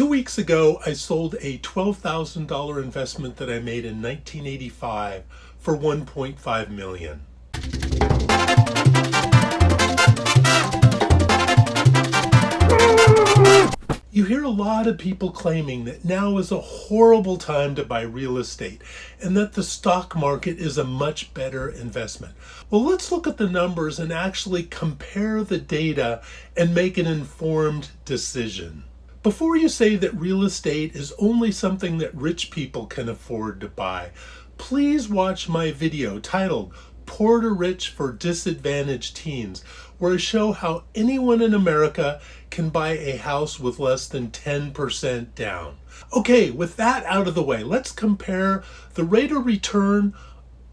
2 weeks ago, I sold a $12,000 investment that I made in 1985 for $1.5 million. You hear a lot of people claiming that now is a horrible time to buy real estate and that the stock market is a much better investment. Well, let's look at the numbers and actually compare the data and make an informed decision. Before you say that real estate is only something that rich people can afford to buy, please watch my video titled Poor to Rich for Disadvantaged Teens, where I show how anyone in America can buy a house with less than 10% down. Okay, with that out of the way, let's compare the rate of return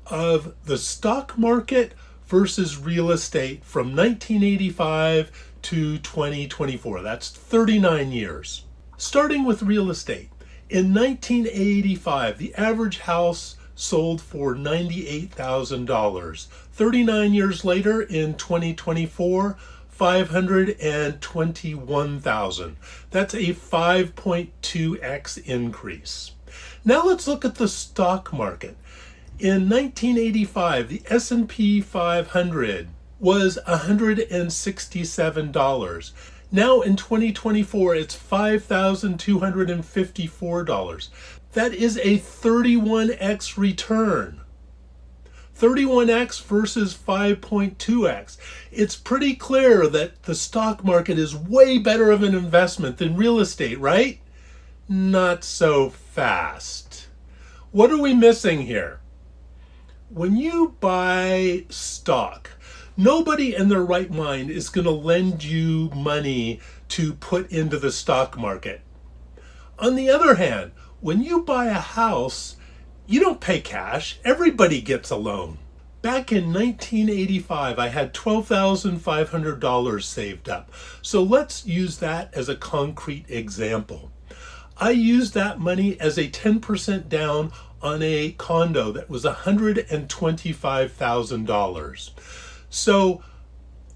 of the stock market versus real estate from 1985 to 2024. That's 39 years. Starting with real estate. In 1985, the average house sold for $98,000. 39 years later, in 2024, $521,000. That's a 5.2x increase. Now let's look at the stock market. In 1985, the S&P 500 was $167. Now in 2024, it's $5,254. That is a 31x return. 31x versus 5.2x. It's pretty clear that the stock market is way better of an investment than real estate, right? Not so fast. What are we missing here? When you buy stock, nobody in their right mind is going to lend you money to put into the stock market. On the other hand, when you buy a house, you don't pay cash. Everybody gets a loan. Back in 1985, I had $12,500 saved up. So let's use that as a concrete example. I used that money as a 10% down on a condo that was $125,000. So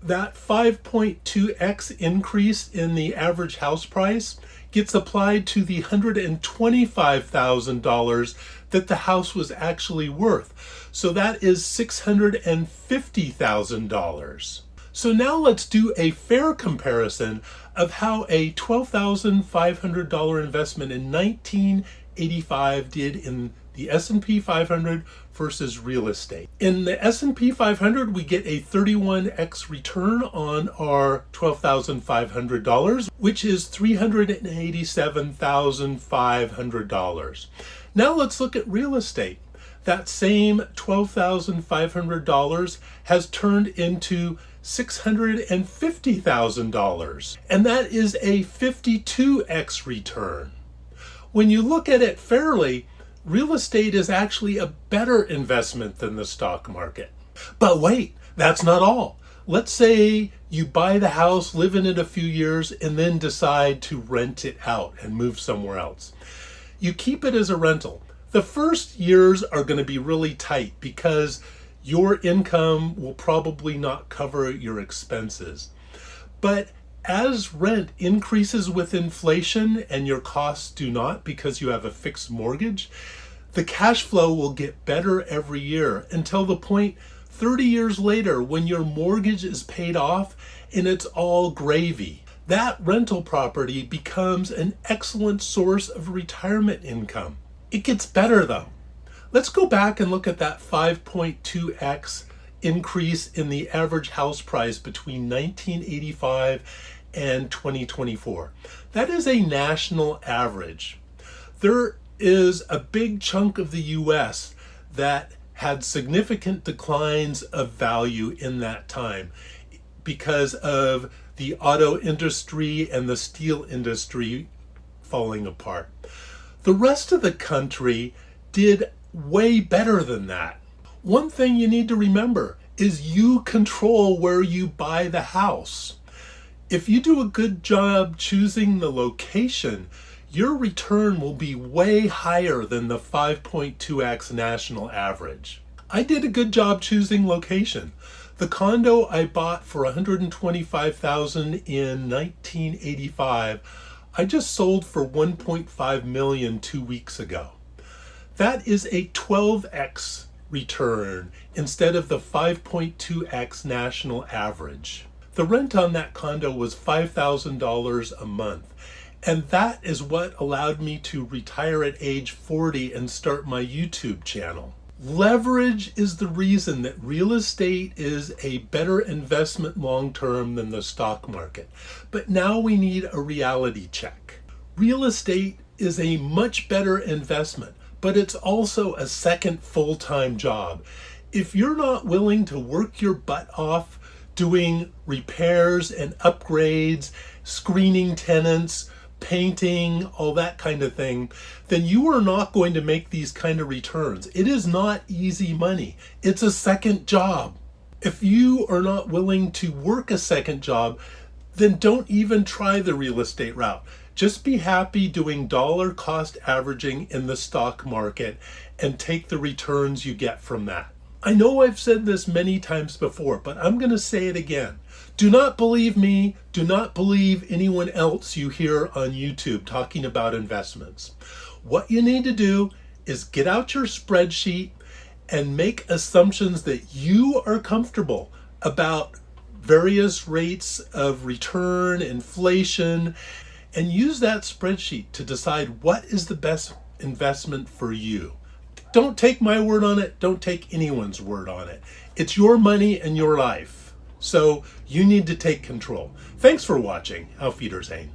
that 5.2x increase in the average house price gets applied to the $125,000 that the house was actually worth. So that is $650,000. So now let's do a fair comparison of how a $12,500 investment in 1985 did in the S&P 500 versus real estate. In the S&P 500, we get a 31x return on our $12,500, which is $387,500. Now let's look at real estate. That same $12,500 has turned into $650,000, and that is a 52x return. When you look at it fairly, real estate is actually a better investment than the stock market. But wait, that's not all. Let's say you buy the house, live in it a few years, and then decide to rent it out and move somewhere else. You keep it as a rental. The first years are going to be really tight because your income will probably not cover your expenses. But as rent increases with inflation and your costs do not because you have a fixed mortgage, the cash flow will get better every year until the point 30 years later when your mortgage is paid off and it's all gravy. That rental property becomes an excellent source of retirement income. It gets better though. Let's go back and look at that 5.2x increase in the average house price between 1985 and 2024. That is a national average. There is a big chunk of the US that had significant declines of value in that time because of the auto industry and the steel industry falling apart. The rest of the country did way better than that. One thing you need to remember is you control where you buy the house. If you do a good job choosing the location, your return will be way higher than the 5.2x national average. I did a good job choosing location. The condo I bought for $125,000 in 1985, I just sold for 1.5 million 2 weeks ago. That is a 12x return instead of the 5.2x national average. The rent on that condo was $5,000 a month, and that is what allowed me to retire at age 40 and start my YouTube channel. Leverage is the reason that real estate is a better investment long-term than the stock market. But now we need a reality check. Real estate is a much better investment, but it's also a second full-time job. If you're not willing to work your butt off doing repairs and upgrades, screening tenants, painting, all that kind of thing, then you are not going to make these kind of returns. It is not easy money. It's a second job. If you are not willing to work a second job, then don't even try the real estate route. Just be happy doing dollar cost averaging in the stock market and take the returns you get from that. I know I've said this many times before, but I'm going to say it again. Do not believe me. Do not believe anyone else you hear on YouTube talking about investments. What you need to do is get out your spreadsheet and make assumptions that you are comfortable about various rates of return, inflation, and use that spreadsheet to decide what is the best investment for you. Don't take my word on it. Don't take anyone's word on it. It's your money and your life. So you need to take control. Thanks for watching. Auf Wiedersehen.